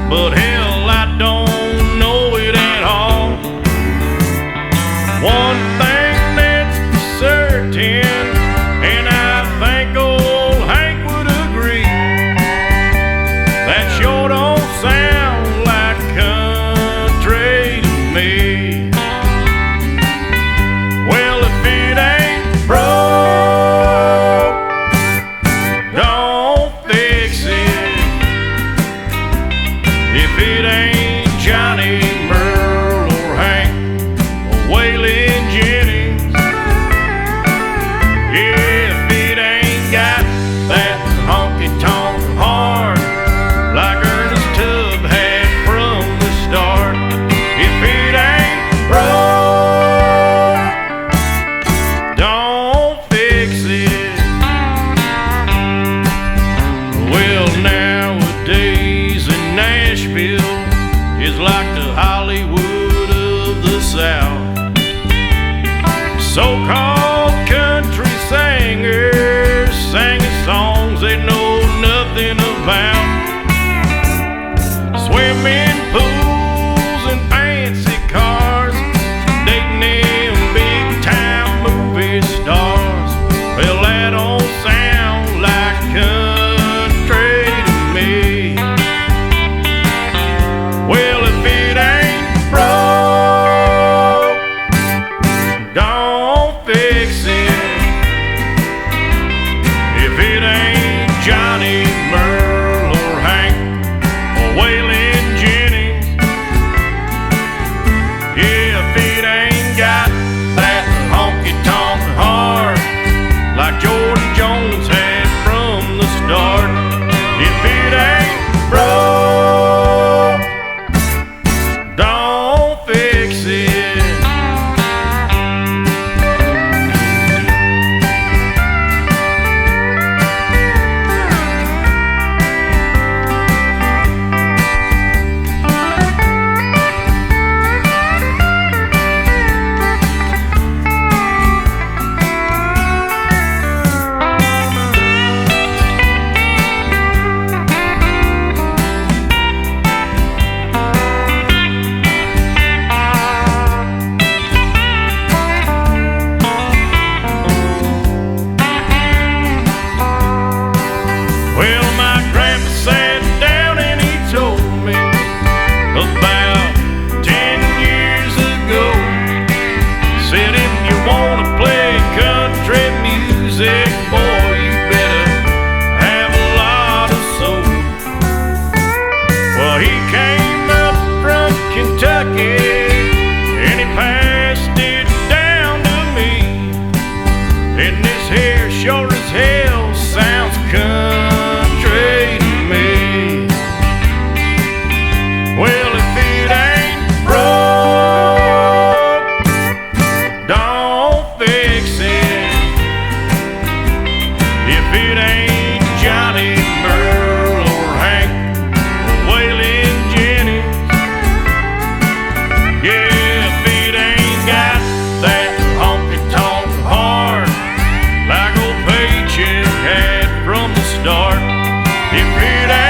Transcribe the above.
but hell, I don't know it at all. One thing that's for certain, and I think old Hank would agree, that sure don't sound like country to me. Well, if it ain't broke, don't fix it. If it ain't Johnny, Merle, or Hank, or Waylon Jennings, yeah, if it ain't got that honky-tonk heart like Ernest Tubb had from the start, if it ain't broke, don't fix it. Well, nowadays in Nashville is like the Hollywood of the South. So-called country singers singing songs they know nothing about. Swimming pools and fancy cars, dating them big-time movie stars. Well, that don't sound like country to me. Well, if it ain't broke, don't fix it. If it ain't Johnny, Merle, or Hank, or Waylon Jennings, yeah, if it ain't got that honky-tonk heart like Jordan Jones had from the start, if it ain't broke, don't fix it. Well, my grandpa sat down and he told me about 10 years ago. Said if you wanna play country music, boy, you better have a lot of soul. Well, he came up from Kentucky and he passed it down to me. And this here sure as hell sounds country to me. Well, if it ain't broke, don't fix it. If it ain't Johnny, Merle, or Hank, or Waylon Jennings, yeah, if it ain't got that honky-tonk heart like old Paycheck had from the start, if it ain't